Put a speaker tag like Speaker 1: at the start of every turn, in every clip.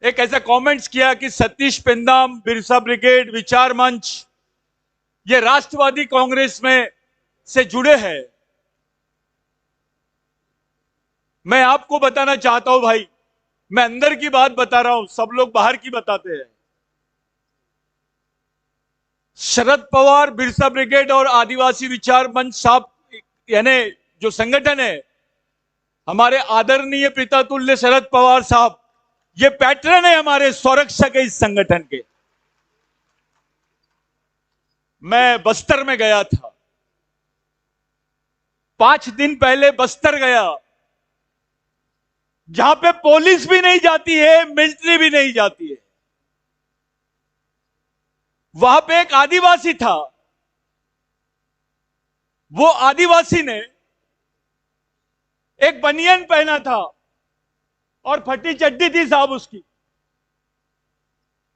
Speaker 1: एक ऐसा कमेंट्स किया कि सतीश पेंदाम, बिरसा ब्रिगेड, विचार मंच ये राष्ट्रवादी कांग्रेस में से जुड़े हैं। मैं आपको बताना चाहता हूं भाई, मैं अंदर की बात बता रहा हूं, सब लोग बाहर की बताते हैं। शरद पवार, बिरसा ब्रिगेड और आदिवासी विचार मंच साहब यानी जो संगठन है, हमारे आदरणीय पितातुल्य शरद पवार साहब, ये पैटर्न है हमारे स्वरक्षक इस संगठन के। मैं बस्तर में गया था, 5 दिन पहले बस्तर गया, जहां पे पुलिस भी नहीं जाती है, मिलिट्री भी नहीं जाती है। वहां पे एक आदिवासी था, वो आदिवासी ने एक बनियान पहना था और फटी चड्डी थी साहब उसकी,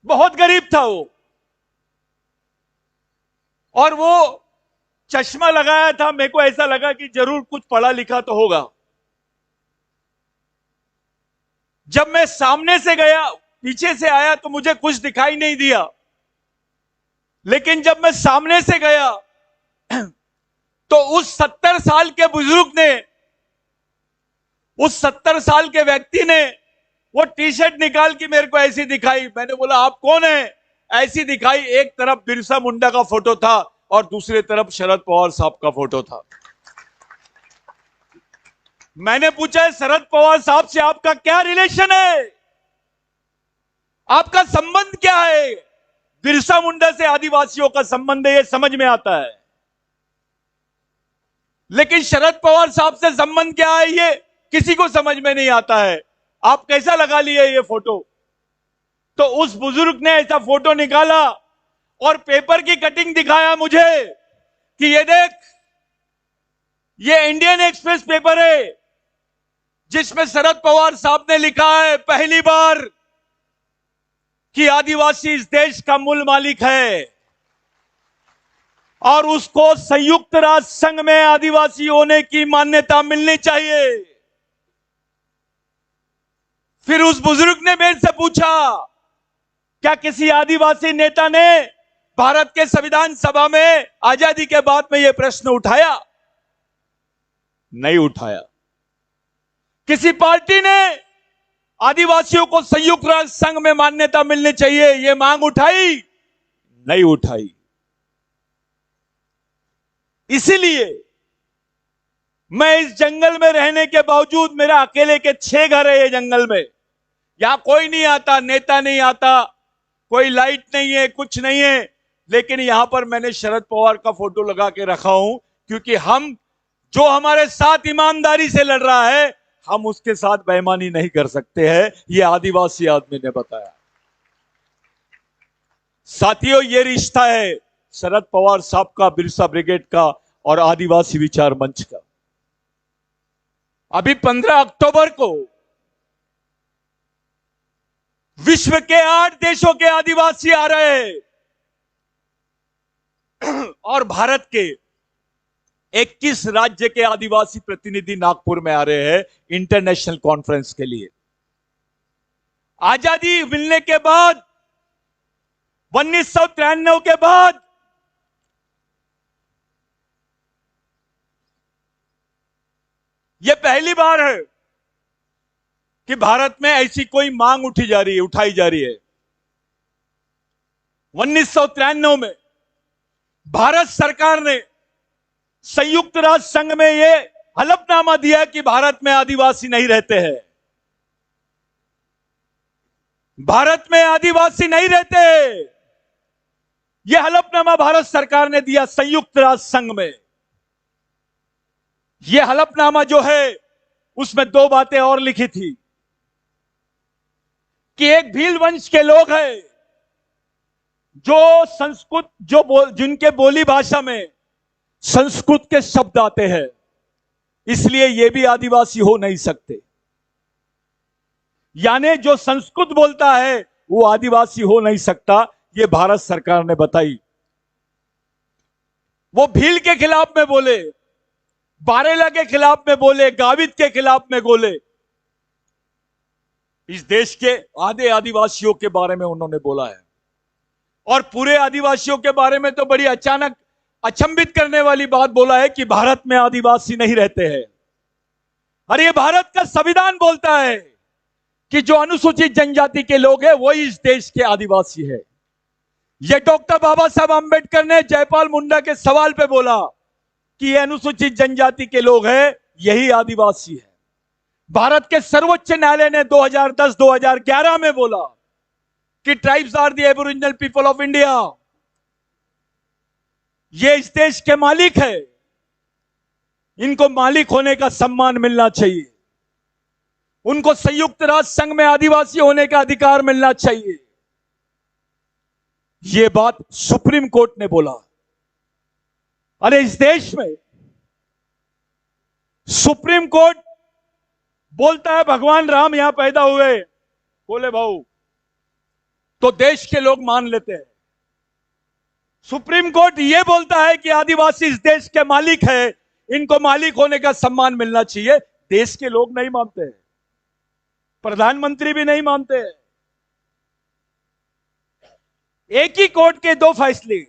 Speaker 1: बहुत गरीब था वो, और वो चश्मा लगाया था। मेरे को ऐसा लगा कि जरूर कुछ पढ़ा लिखा तो होगा। जब मैं सामने से गया, पीछे से आया तो मुझे कुछ दिखाई नहीं दिया, लेकिन जब मैं सामने से गया तो उस 70 साल के बुजुर्ग ने, उस 70 साल के व्यक्ति ने वो टी शर्ट निकाल के मेरे को ऐसी दिखाई। मैंने बोला आप कौन है? ऐसी दिखाई, एक तरफ बिरसा मुंडा का फोटो था और दूसरी तरफ शरद पवार साहब का फोटो था। मैंने पूछा शरद पवार साहब से आपका क्या रिलेशन है, आपका संबंध क्या है? बिरसा मुंडा से आदिवासियों का संबंध है, ये समझ में आता है, लेकिन शरद पवार साहब से संबंध क्या है ये किसी को समझ में नहीं आता है। आप कैसा लगा लिए ये फोटो? तो उस बुजुर्ग ने ऐसा फोटो निकाला और पेपर की कटिंग दिखाया मुझे कि ये देख, ये इंडियन एक्सप्रेस पेपर है जिसमें शरद पवार साहब ने लिखा है पहली बार कि आदिवासी इस देश का मूल मालिक है और उसको संयुक्त राष्ट्र संघ में आदिवासी होने की मान्यता मिलनी चाहिए। फिर उस बुजुर्ग ने मेरे से पूछा, क्या किसी आदिवासी नेता ने भारत के संविधान सभा में आजादी के बाद में यह प्रश्न उठाया? नहीं उठाया। किसी पार्टी ने आदिवासियों को संयुक्त राष्ट्र संघ में मान्यता मिलनी चाहिए यह मांग उठाई? नहीं उठाई। इसीलिए मैं इस जंगल में रहने के बावजूद, मेरा अकेले के 6 घर है ये जंगल में, यहां कोई नहीं आता, नेता नहीं आता, कोई लाइट नहीं है, कुछ नहीं है, लेकिन यहां पर मैंने शरद पवार का फोटो लगा के रखा हूं, क्योंकि हम जो हमारे साथ ईमानदारी से लड़ रहा है, हम उसके साथ बेईमानी नहीं कर सकते हैं, ये आदिवासी आदमी ने बताया। साथियों, ये रिश्ता है शरद पवार साहब का, बिरसा ब्रिगेड का और आदिवासी विचार मंच का। अभी 15 अक्टूबर को विश्व के 8 देशों के आदिवासी आ रहे हैं और भारत के 21 राज्य के आदिवासी प्रतिनिधि नागपुर में आ रहे हैं इंटरनेशनल कॉन्फ्रेंस के लिए। आजादी मिलने के बाद, 1993 के बाद यह पहली बार है कि भारत में ऐसी कोई मांग उठाई जा रही है। 1993 में भारत सरकार ने संयुक्त राष्ट्र संघ में यह हलफनामा दिया कि भारत में आदिवासी नहीं रहते हैं, भारत में आदिवासी नहीं रहते हैं। यह हलफनामा भारत सरकार ने दिया संयुक्त राष्ट्र संघ में। यह हलफनामा जो है उसमें 2 बातें और लिखी थी कि एक भील वंश के लोग हैं जो संस्कृत, जिनके बोली भाषा में संस्कृत के शब्द आते हैं, इसलिए ये भी आदिवासी हो नहीं सकते। यानी जो संस्कृत बोलता है वो आदिवासी हो नहीं सकता, ये भारत सरकार ने बताई। वो भील के खिलाफ में बोले, बारेला के खिलाफ में बोले, गावित के खिलाफ में बोले, इस देश के आधे आदिवासियों के बारे में उन्होंने बोला है, और पूरे आदिवासियों के बारे में तो बड़ी अचानक अचंभित करने वाली बात बोला है कि भारत में आदिवासी नहीं रहते हैं। अरे ये भारत का संविधान बोलता है कि जो अनुसूचित जनजाति के लोग हैं वही इस देश के आदिवासी है। ये डॉक्टर बाबा साहब अंबेडकर ने जयपाल मुंडा के सवाल पे बोला कि ये अनुसूचित जनजाति के लोग हैं, यही आदिवासी है। भारत के सर्वोच्च न्यायालय ने 2010-2011 में बोला कि tribes are the aboriginal people of India. ये इस देश के मालिक है, इनको मालिक होने का सम्मान मिलना चाहिए, उनको संयुक्त राष्ट्र संघ में आदिवासी होने का अधिकार मिलना चाहिए। यह बात सुप्रीम कोर्ट ने बोला। अरे इस देश में सुप्रीम कोर्ट बोलता है भगवान राम यहां पैदा हुए, बोले भाऊ, तो देश के लोग मान लेते हैं। सुप्रीम कोर्ट यह बोलता है कि आदिवासी इस देश के मालिक है, इनको मालिक होने का सम्मान मिलना चाहिए। देश के लोग नहीं मानते हैं, प्रधानमंत्री भी नहीं मानते हैं। एक ही कोर्ट के दो फैसले,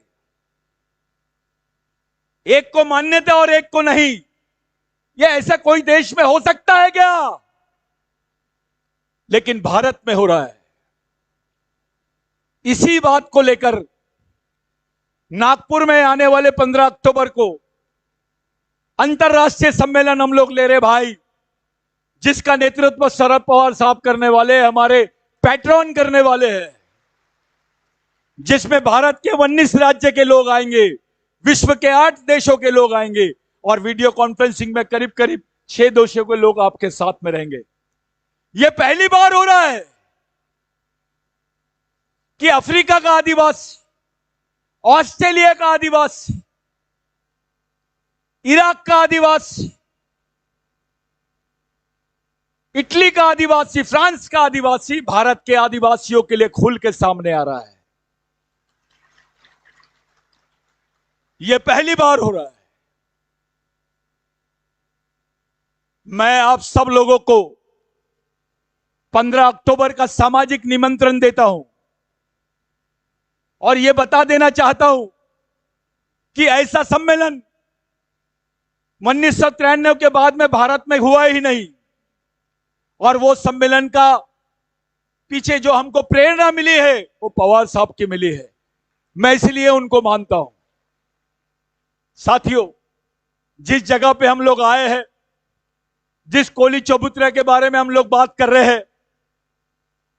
Speaker 1: एक को मान्यता और एक को नहीं। यह ऐसा कोई देश में हो सकता है क्या? लेकिन भारत में हो रहा है। इसी बात को लेकर नागपुर में आने वाले 15 अक्टूबर को अंतर्राष्ट्रीय सम्मेलन हम लोग ले रहे भाई, जिसका नेतृत्व शरद पवार साहब करने वाले, हमारे पैट्रॉन करने वाले हैं, जिसमें भारत के 19 राज्य के लोग आएंगे, विश्व के 8 देशों के लोग आएंगे, और वीडियो कॉन्फ्रेंसिंग में करीब करीब 6 देशों के लोग आपके साथ में रहेंगे। यह पहली बार हो रहा है कि अफ्रीका का आदिवासी, ऑस्ट्रेलिया का आदिवासी, इराक का आदिवासी, इटली का आदिवासी, फ्रांस का आदिवासी भारत के आदिवासियों के लिए खुल के सामने आ रहा है। यह पहली बार हो रहा है। मैं आप सब लोगों को 15 अक्टूबर का सामाजिक निमंत्रण देता हूं और यह बता देना चाहता हूं कि ऐसा सम्मेलन 1993 के बाद में भारत में हुआ ही नहीं, और वो सम्मेलन का पीछे जो हमको प्रेरणा मिली है वो पवार साहब की मिली है। मैं इसलिए उनको मानता हूं। साथियों, जिस जगह पे हम लोग आए हैं, जिस कोली चबूतरा के बारे में हम लोग बात कर रहे हैं,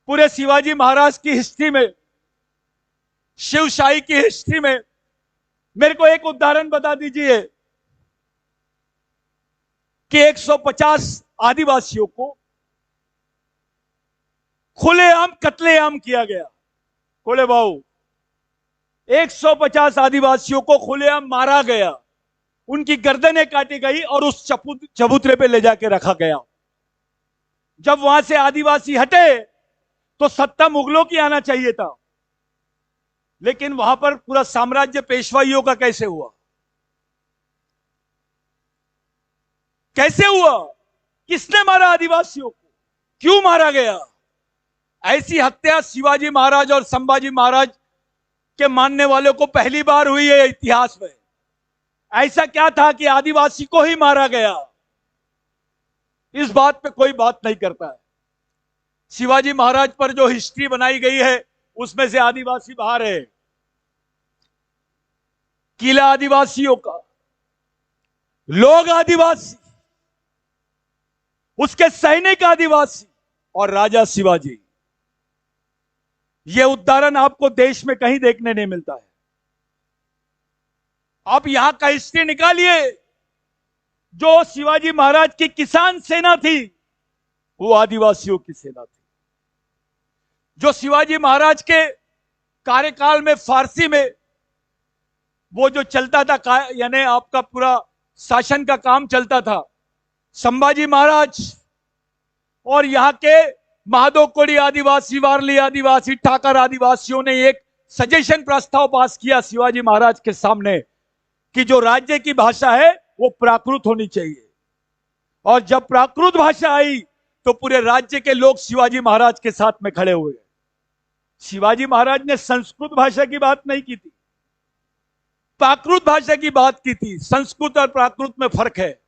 Speaker 1: पूरे शिवाजी महाराज की हिस्ट्री में, शिवशाही की हिस्ट्री में मेरे को एक उदाहरण बता दीजिए कि 150 आदिवासियों को खुलेआम कत्लेआम किया गया। बोले भाऊ, 150 आदिवासियों को खुलेआम मारा गया, उनकी गर्दनें काटी गई और उस चबूतरे पे ले जाके रखा गया। जब वहां से आदिवासी हटे तो सत्ता मुगलों की आना चाहिए था, लेकिन वहां पर पूरा साम्राज्य पेशवाइयों का कैसे हुआ? कैसे हुआ? किसने मारा आदिवासियों को? क्यों मारा गया? ऐसी हत्या शिवाजी महाराज और संभाजी महाराज के मानने वालों को पहली बार हुई है इतिहास में। ऐसा क्या था कि आदिवासी को ही मारा गया? इस बात पे कोई बात नहीं करता है। शिवाजी महाराज पर जो हिस्ट्री बनाई गई है उसमें से आदिवासी बाहर है। किला आदिवासियों का, लोग आदिवासी, उसके सैनिक आदिवासी और राजा शिवाजी। यह उदाहरण आपको देश में कहीं देखने नहीं मिलता है। आप यहां का हिस्ट्री निकालिए। जो शिवाजी महाराज की किसान सेना थी वो आदिवासियों की सेना थी। जो शिवाजी महाराज के कार्यकाल में फारसी में वो जो चलता था, यानी आपका पूरा शासन का काम चलता था, संभाजी महाराज और यहां के महादो कोड़ी आदिवासी, वारली आदिवासी, ठाकर आदिवासियों ने एक सजेशन प्रस्ताव पास किया शिवाजी महाराज के सामने कि जो राज्य की भाषा है वो प्राकृत होनी चाहिए। और जब प्राकृत भाषा आई तो पूरे राज्य के लोग शिवाजी महाराज के साथ में खड़े हुए। शिवाजी महाराज ने संस्कृत भाषा की बात नहीं की थी, प्राकृत भाषा की बात की थी। संस्कृत और प्राकृत में फर्क है।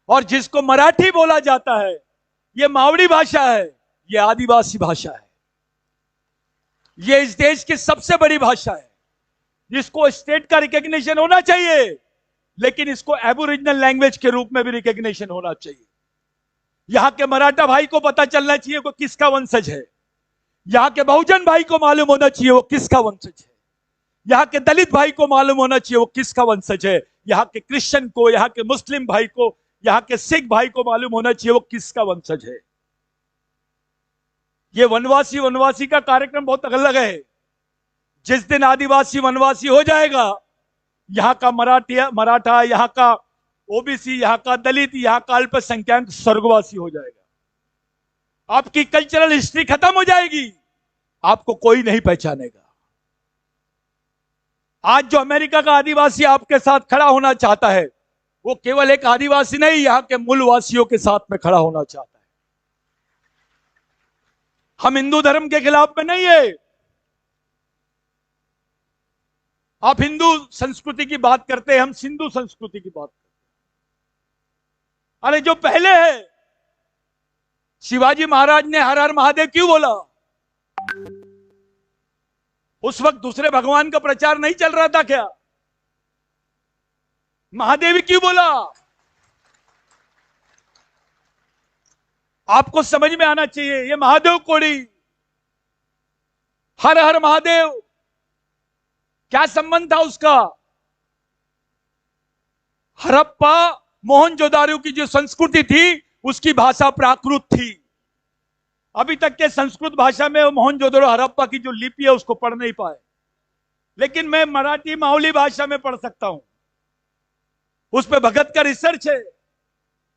Speaker 1: और जिसको मराठी बोला जाता है, यह मावड़ी भाषा है, यह आदिवासी भाषा है। यह इस देश की सबसे बड़ी भाषा है, जिसको स्टेट का रिकॉग्निशन होना चाहिए, लेकिन इसको एबोरिजिनल लैंग्वेज के रूप में भी रिकॉग्निशन होना चाहिए। यहां के मराठा भाई को पता चलना चाहिए वो किसका वंशज है। यहां के बहुजन भाई को मालूम होना चाहिए वो किसका वंशज है। यहां के दलित भाई को मालूम होना चाहिए वो किसका वंशज है। यहां के क्रिश्चियन को, यहां के मुस्लिम भाई को, यहां के सिख भाई को मालूम होना चाहिए वो किसका वंशज है। ये वनवासी वनवासी का कार्यक्रम बहुत अलग है। जिस दिन आदिवासी वनवासी हो जाएगा, यहां का मराठा, यहां का ओबीसी, यहां का दलित, यहां का अल्पसंख्यक स्वर्गवासी हो जाएगा। आपकी कल्चरल हिस्ट्री खत्म हो जाएगी, आपको कोई नहीं पहचानेगा। आज जो अमेरिका का आदिवासी आपके साथ खड़ा होना चाहता है, वो केवल एक आदिवासी नहीं, यहां के मूलवासियों के साथ में खड़ा होना चाहता है। हम हिंदू धर्म के खिलाफ में नहीं है। आप हिंदू संस्कृति की बात करते हैं, हम सिंधु संस्कृति की बात करते हैं। अरे जो पहले है, शिवाजी महाराज ने हर हर महादेव क्यों बोला? उस वक्त दूसरे भगवान का प्रचार नहीं चल रहा था क्या? महादेव क्यों बोला? आपको समझ में आना चाहिए। ये महादेव कोड़ी, हर हर महादेव, क्या संबंध था उसका? हड़प्पा मोहनजोदारो की जो संस्कृति थी, उसकी भाषा प्राकृत थी। अभी तक के संस्कृत भाषा में मोहनजोदारो हड़प्पा की जो लिपि है उसको पढ़ नहीं पाए, लेकिन मैं मराठी मावली भाषा में पढ़ सकता हूं। उस पर भगत का रिसर्च है।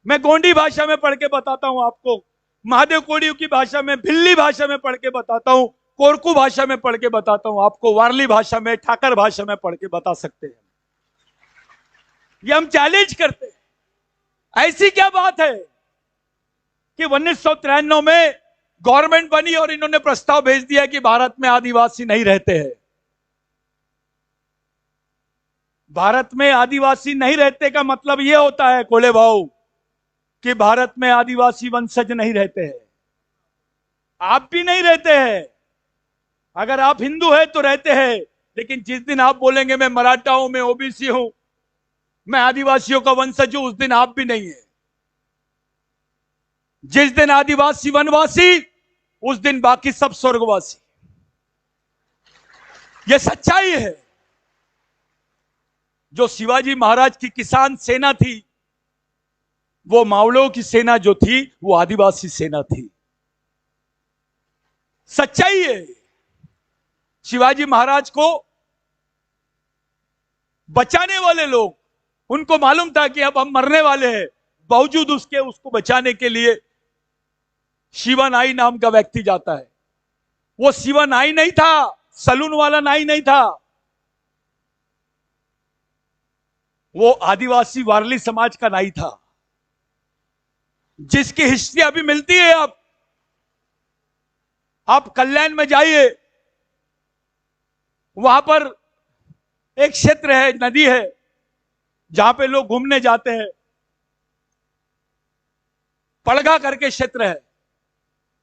Speaker 1: मैं गोंडी भाषा में पढ़ के बताता हूं आपको, महादेव कोड़ियों की भाषा में, भिल्ली भाषा में पढ़ के बताता हूं, कोरकू भाषा में पढ़ के बताता हूं आपको, वारली भाषा में, ठाकर भाषा में पढ़ के बता सकते हैं। ये हम चैलेंज करते हैं। ऐसी क्या बात है कि 1993 में गवर्नमेंट बनी और इन्होंने प्रस्ताव भेज दिया कि भारत में आदिवासी नहीं रहते हैं। भारत में आदिवासी नहीं रहते का मतलब यह होता है कोले भाऊ कि भारत में आदिवासी वंशज नहीं रहते हैं। आप भी नहीं रहते हैं। अगर आप हिंदू हैं तो रहते हैं, लेकिन जिस दिन आप बोलेंगे मैं मराठा हूं, मैं ओबीसी हूं, मैं आदिवासियों का वंशज हूं, उस दिन आप भी नहीं है। जिस दिन आदिवासी वनवासी, उस दिन बाकी सब स्वर्गवासी। यह सच्चाई है। जो शिवाजी महाराज की किसान सेना थी, वो मावलों की सेना जो थी, वो आदिवासी सेना थी। सच्चाई है। शिवाजी महाराज को बचाने वाले लोग, उनको मालूम था कि अब हम मरने वाले हैं, बावजूद उसके उसको बचाने के लिए शिवा नाई नाम का व्यक्ति जाता है। वो शिवा नाई नहीं था, सलून वाला नाई नहीं था, वो आदिवासी वारली समाज का नाई था, जिसकी हिस्ट्री अभी मिलती है। आप कल्याण में जाइए, वहां पर एक क्षेत्र है, नदी है, जहां पे लोग घूमने जाते हैं। पड़गा करके क्षेत्र है।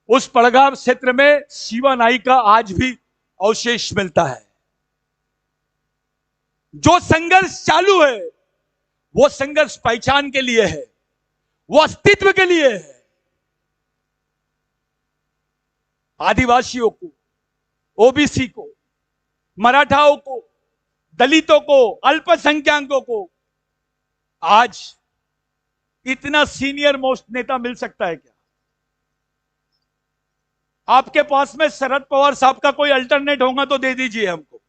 Speaker 1: उस पड़गा क्षेत्र में शिवा नाई का आज भी अवशेष मिलता है। जो संघर्ष चालू है, वो संघर्ष पहचान के लिए है, वो अस्तित्व के लिए है। आदिवासियों को, ओबीसी को, मराठाओं को, दलितों को, अल्पसंख्यकों को आज इतना सीनियर मोस्ट नेता मिल सकता है क्या? आपके पास में शरद पवार साहब का कोई अल्टरनेट होगा तो दे दीजिए हमको।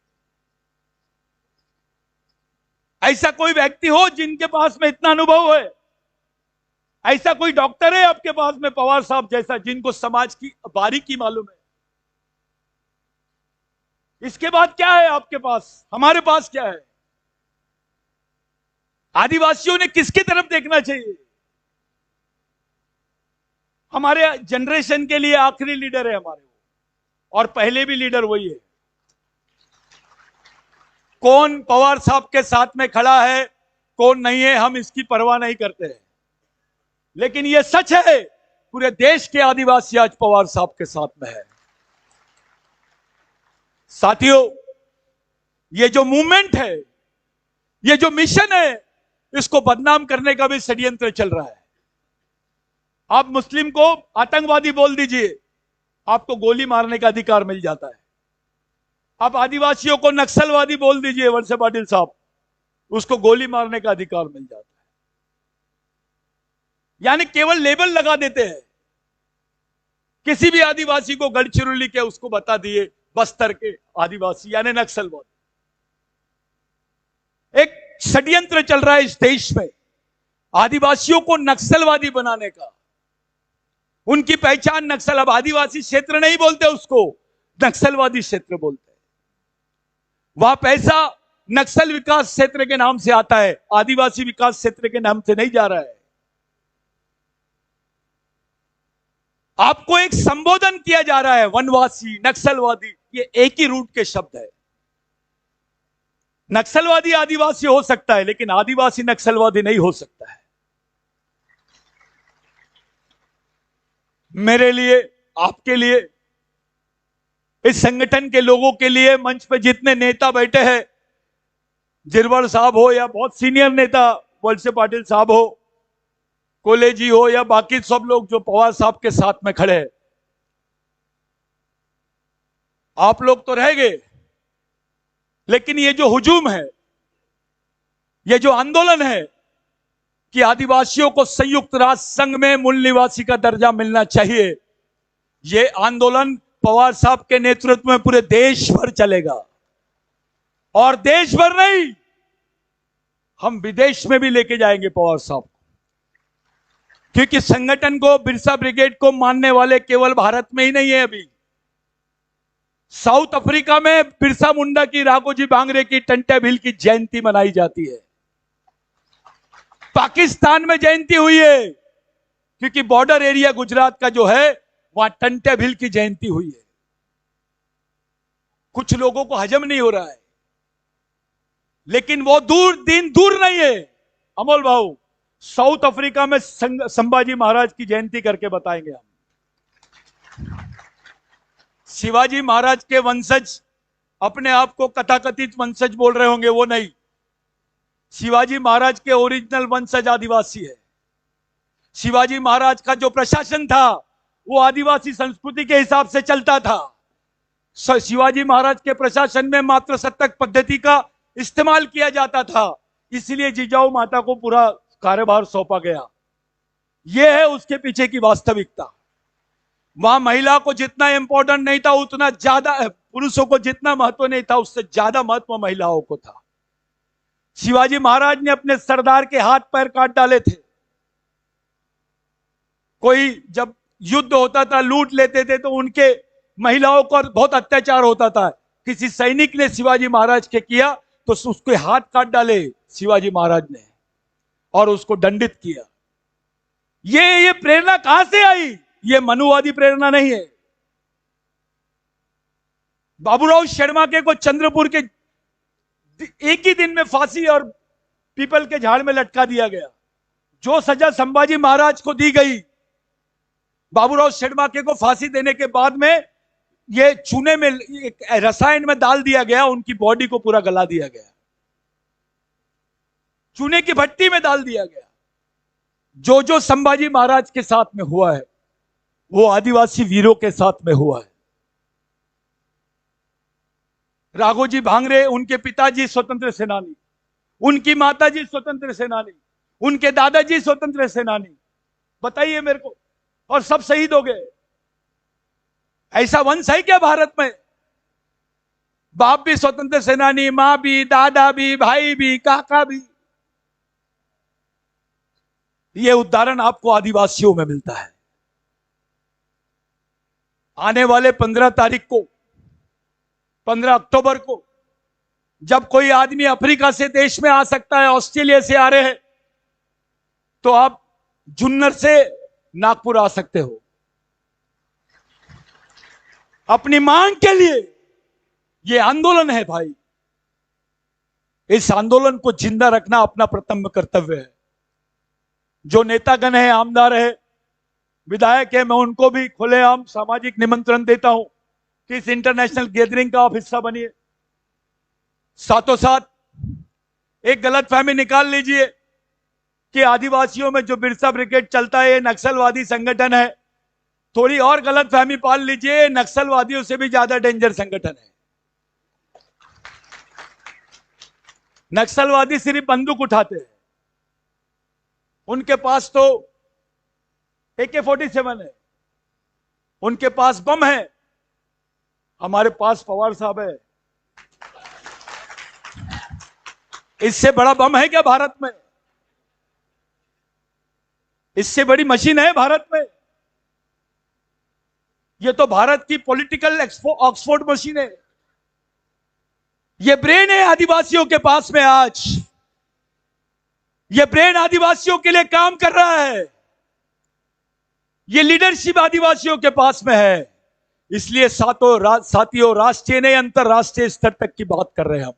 Speaker 1: ऐसा कोई व्यक्ति हो जिनके पास में इतना अनुभव है? ऐसा कोई डॉक्टर है आपके पास में पवार साहब जैसा, जिनको समाज की बारीकी मालूम है? इसके बाद क्या है आपके पास? हमारे पास क्या है? आदिवासियों ने किसकी तरफ देखना चाहिए? हमारे जनरेशन के लिए आखिरी लीडर है हमारे, और पहले भी लीडर वही है। कौन पवार साहब के साथ में खड़ा है, कौन नहीं है, हम इसकी परवाह नहीं करते हैं। लेकिन यह सच है, पूरे देश के आदिवासी आज पवार साहब के साथ में है। साथियों, ये जो मूवमेंट है, ये जो मिशन है, इसको बदनाम करने का भी षड्यंत्र चल रहा है। आप मुस्लिम को आतंकवादी बोल दीजिए, आपको गोली मारने का अधिकार मिल जाता है। आप आदिवासियों को नक्सलवादी बोल दीजिए वत्स पाटिल साहब, उसको गोली मारने का अधिकार मिल जाता है। यानी केवल लेबल लगा देते हैं। किसी भी आदिवासी को गढ़चिरौली के उसको बता दिए बस्तर के आदिवासी यानी नक्सलवादी। एक षड्यंत्र चल रहा है इस देश में आदिवासियों को नक्सलवादी बनाने का। उनकी पहचान नक्सल, अब आदिवासी क्षेत्र नहीं बोलते उसको, नक्सलवादी क्षेत्र बोलते हैं। वहां पैसा नक्सल विकास क्षेत्र के नाम से आता है, आदिवासी विकास क्षेत्र के नाम से नहीं जा रहा है। आपको एक संबोधन किया जा रहा है, वनवासी, नक्सलवादी, ये एक ही रूट के शब्द है। नक्सलवादी आदिवासी हो सकता है, लेकिन आदिवासी नक्सलवादी नहीं हो सकता है। मेरे लिए, आपके लिए, इस संगठन के लोगों के लिए मंच पे जितने नेता बैठे हैं, जिरवर साहब हो या बहुत सीनियर नेता वत्स पाटिल साहब हो, कोले जी हो या बाकी सब लोग जो पवार साहब के साथ में खड़े हैं, आप लोग तो रह गए, लेकिन ये जो हुजूम है, ये जो आंदोलन है कि आदिवासियों को संयुक्त राष्ट्र संघ में मूल निवासी का दर्जा मिलना चाहिए, ये आंदोलन पवार साहब के नेतृत्व में पूरे देश भर चलेगा। और देश भर नहीं, हम विदेश में भी लेके जाएंगे पवार साहब को, क्योंकि संगठन को, बिरसा ब्रिगेड को मानने वाले केवल भारत में ही नहीं है। अभी साउथ अफ्रीका में बिरसा मुंडा की, राघोजी भांगरे की, टंटे भील की जयंती मनाई जाती है। पाकिस्तान में जयंती हुई है, क्योंकि बॉर्डर एरिया गुजरात का जो है, वहां टंटे भील की जयंती हुई है। कुछ लोगों को हजम नहीं हो रहा है, लेकिन वो दिन दूर नहीं है। अमोल भाऊ, साउथ अफ्रीका में संभाजी महाराज की जयंती करके बताएंगे हम। शिवाजी महाराज के वंशज अपने आप को कथाकथित वंशज बोल रहे होंगे, वो नहीं। शिवाजी महाराज के ओरिजिनल वंशज आदिवासी है। शिवाजी महाराज का जो प्रशासन था वो आदिवासी संस्कृति के हिसाब से चलता था। शिवाजी महाराज के प्रशासन में मात्र सत्तक पद्धति का इस्तेमाल किया जाता था, इसलिए जिजाऊ माता को पूरा कार्यभार सौंपा गया। यह है उसके पीछे की वास्तविकता। वहां महिला को जितना इंपॉर्टेंट नहीं था, उतना ज्यादा पुरुषों को जितना महत्व नहीं था, उससे ज्यादा महत्व महिलाओं को था। शिवाजी महाराज ने अपने सरदार के हाथ पैर काट डाले थे। कोई जब युद्ध होता था, लूट लेते थे, तो उनके महिलाओं पर बहुत अत्याचार होता था। किसी सैनिक ने शिवाजी महाराज के किया तो उसके हाथ काट डाले शिवाजी महाराज ने और उसको दंडित किया। ये प्रेरणा कहां से आई? ये मनुवादी प्रेरणा नहीं है। बाबूराव शेरमाके को चंद्रपुर के एक ही दिन में फांसी और पीपल के झाड़ में लटका दिया गया। जो सजा संभाजी महाराज को दी गई, बाबूराव शेरमाके को फांसी देने के बाद में ये चूने में, एक रसायन में डाल दिया गया, उनकी बॉडी को पूरा गला दिया गया, चूने की भट्टी में डाल दिया गया। जो संभाजी महाराज के साथ में हुआ है, वो आदिवासी वीरों के साथ में हुआ है। राघोजी भांगरे, उनके पिताजी स्वतंत्र सेनानी, उनकी माताजी स्वतंत्र सेनानी, उनके दादाजी स्वतंत्र सेनानी, बताइए मेरे को, और सब शहीद हो गए। ऐसा वंश है क्या भारत में? बाप भी स्वतंत्र सेनानी, मां भी, दादा भी, भाई भी, काका भी। यह उदाहरण आपको आदिवासियों में मिलता है। आने वाले 15 तारीख को, 15 अक्टूबर को, जब कोई आदमी अफ्रीका से देश में आ सकता है, ऑस्ट्रेलिया से आ रहे हैं, तो आप जुन्नर से नागपुर आ सकते हो। अपनी मांग के लिए। यह आंदोलन है भाई। इस आंदोलन को जिंदा रखना अपना प्रथम कर्तव्य है। जो नेतागण है, आमदार है, विधायक है, मैं उनको भी खुलेआम सामाजिक निमंत्रण देता हूं कि इस इंटरनेशनल गैदरिंग का आप हिस्सा बनिए। साथों साथ एक गलतफहमी निकाल लीजिए कि आदिवासियों में जो बिरसा ब्रिगेड चलता है ये नक्सलवादी संगठन है। थोड़ी और गलतफहमी पाल लीजिए, नक्सलवादियों से भी ज्यादा डेंजर संगठन है। नक्सलवादी सिर्फ बंदूक उठाते हैं, उनके पास तो AK-47 है, उनके पास बम है। हमारे पास पवार साहब है। इससे बड़ा बम है क्या भारत में? इससे बड़ी मशीन है भारत में? यह तो भारत की पॉलिटिकल ऑक्सफोर्ड मशीन है। यह ब्रेन है आदिवासियों के पास में आज। यह ब्रेन आदिवासियों के लिए काम कर रहा है। यह लीडरशिप आदिवासियों के पास में है। इसलिए साथियों, राष्ट्रीय नहीं अंतरराष्ट्रीय स्तर तक की बात कर रहे हैं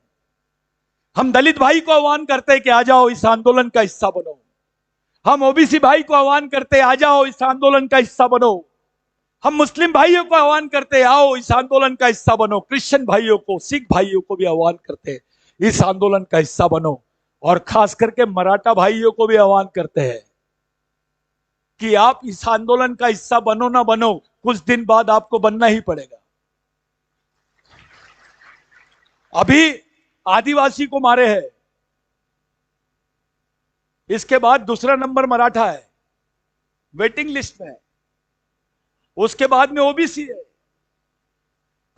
Speaker 1: हम दलित भाई को आह्वान करते हैं कि आ जाओ, इस आंदोलन का हिस्सा बनो। हम OBC भाई को आह्वान करते हैं, आ जाओ, इस आंदोलन का हिस्सा बनो। हम मुस्लिम भाइयों को आह्वान करते हैं, आओ, इस आंदोलन का हिस्सा बनो। क्रिश्चियन भाइयों को, सिख भाइयों को भी आह्वान करते हैं, इस आंदोलन का हिस्सा बनो। और खास करके मराठा भाइयों को भी आह्वान करते हैं कि आप इस आंदोलन का हिस्सा बनो ना बनो, कुछ दिन बाद आपको बनना ही पड़ेगा। अभी आदिवासी को मारे हैं, इसके बाद दूसरा नंबर मराठा है, वेटिंग लिस्ट में है, उसके बाद में OBC है।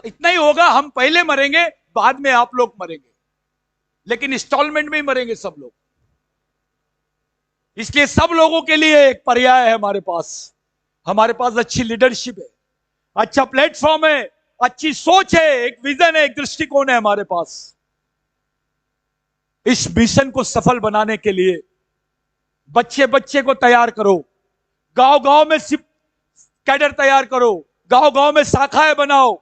Speaker 1: इतना ही होगा, हम पहले मरेंगे, बाद में आप लोग मरेंगे, लेकिन इंस्टॉलमेंट में ही मरेंगे सब लोग। इसलिए सब लोगों के लिए एक पर्याय है हमारे पास अच्छी लीडरशिप है, अच्छा प्लेटफॉर्म है, अच्छी सोच है, एक विजन है, एक दृष्टिकोण है हमारे पास। इस मिशन को सफल बनाने के लिए बच्चे बच्चे को तैयार करो, गांव गांव में कैडर तैयार करो, गांव गांव में शाखाएं बनाओ,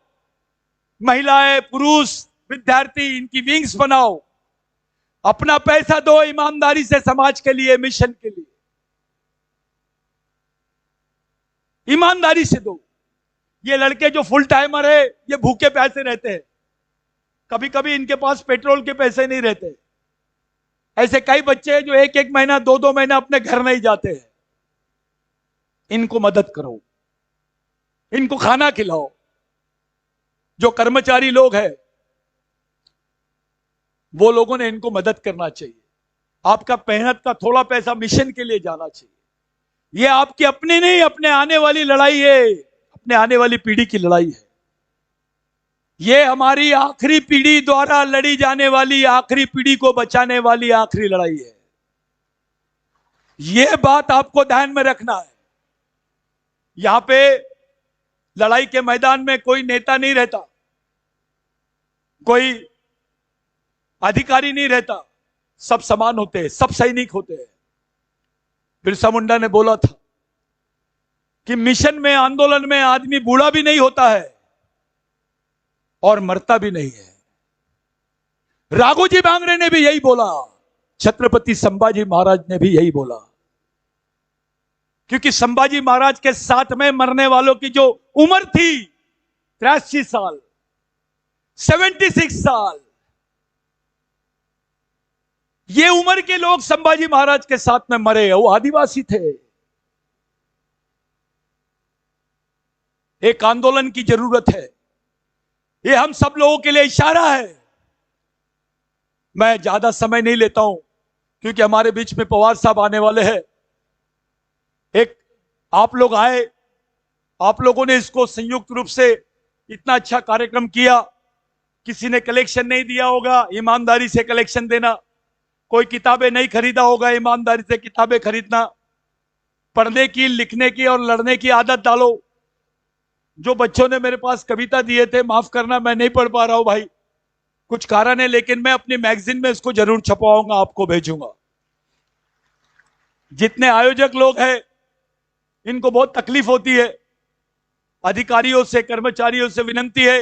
Speaker 1: महिलाएं, पुरुष, विद्यार्थी, इनकी विंग्स बनाओ। अपना पैसा दो ईमानदारी से समाज के लिए, मिशन के लिए ईमानदारी से दो। ये लड़के जो फुल टाइमर है, ये भूखे पैसे रहते हैं, कभी कभी इनके पास पेट्रोल के पैसे नहीं रहते। ऐसे कई बच्चे हैं जो एक एक महीना, दो दो महीना अपने घर नहीं जाते हैं। इनको मदद करो, इनको खाना खिलाओ। जो कर्मचारी लोग हैं, वो लोगों ने इनको मदद करना चाहिए। आपका मेहनत का थोड़ा पैसा मिशन के लिए जाना चाहिए। ये आपकी अपनी नहीं, अपने आने वाली लड़ाई है, अपने आने वाली पीढ़ी की लड़ाई है। ये हमारी आखिरी पीढ़ी द्वारा लड़ी जाने वाली, आखिरी पीढ़ी को बचाने वाली आखिरी लड़ाई है। यह बात आपको ध्यान में रखना है। यहां पे लड़ाई के मैदान में कोई नेता नहीं रहता, कोई अधिकारी नहीं रहता, सब समान होते हैं, सब सैनिक होते हैं। बिरसा मुंडा ने बोला था कि मिशन में, आंदोलन में आदमी बूढ़ा भी नहीं होता है और मरता भी नहीं है। राघोजी भांगरे ने भी यही बोला, छत्रपति संभाजी महाराज ने भी यही बोला। क्योंकि संभाजी महाराज के साथ में मरने वालों की जो उम्र थी 83 साल, 76 साल, ये उम्र के लोग संभाजी महाराज के साथ में मरे, वो आदिवासी थे। एक आंदोलन की जरूरत है, ये हम सब लोगों के लिए इशारा है। मैं ज्यादा समय नहीं लेता हूं क्योंकि हमारे बीच में पवार साहब आने वाले हैं। एक आप लोग आए, आप लोगों ने इसको संयुक्त रूप से इतना अच्छा कार्यक्रम किया। किसी ने कलेक्शन नहीं दिया होगा, ईमानदारी से कलेक्शन देना। कोई किताबें नहीं खरीदा होगा, ईमानदारी से किताबें खरीदना। पढ़ने की, लिखने की और लड़ने की आदत डालो। जो बच्चों ने मेरे पास कविता दिए थे, माफ करना मैं नहीं पढ़ पा रहा हूं भाई, कुछ कारण है, लेकिन मैं अपनी मैगजीन में इसको जरूर छपवाऊंगा, आपको भेजूंगा। जितने आयोजक लोग हैं, इनको बहुत तकलीफ होती है, अधिकारियों से, कर्मचारियों से विनंती है,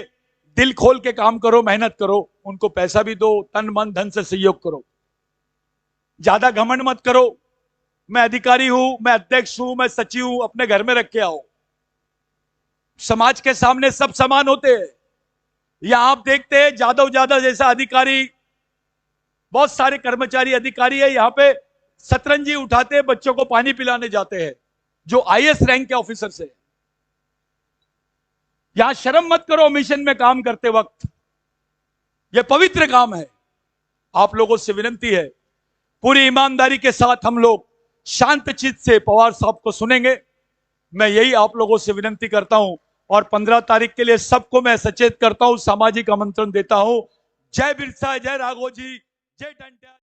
Speaker 1: दिल खोल के काम करो, मेहनत करो, उनको पैसा भी दो, तन मन धन से सहयोग करो, ज्यादा घमंड मत करो। मैं अधिकारी हूं, मैं अध्यक्ष हूं, मैं सचिव हूं, अपने घर में रख के आओ। समाज के सामने सब समान होते हैं। यहां आप देखते हैं जादव जैसा अधिकारी, बहुत सारे कर्मचारी अधिकारी है यहां पे, सतरंजी उठाते हैं, बच्चों को पानी पिलाने जाते हैं, जो आईएएस रैंक के ऑफिसर से। यहां शर्म मत करो मिशन में काम करते वक्त, यह पवित्र काम है। आप लोगों से विनंती है, पूरी ईमानदारी के साथ हम लोग शांत चित्त से पवार साहब को सुनेंगे। मैं यही आप लोगों से विनंती करता हूं और 15 तारीख के लिए सबको मैं सचेत करता हूं, सामाजिक आमंत्रण देता हूं। जय बिरसा, जय राघोजी, जय टंट्या।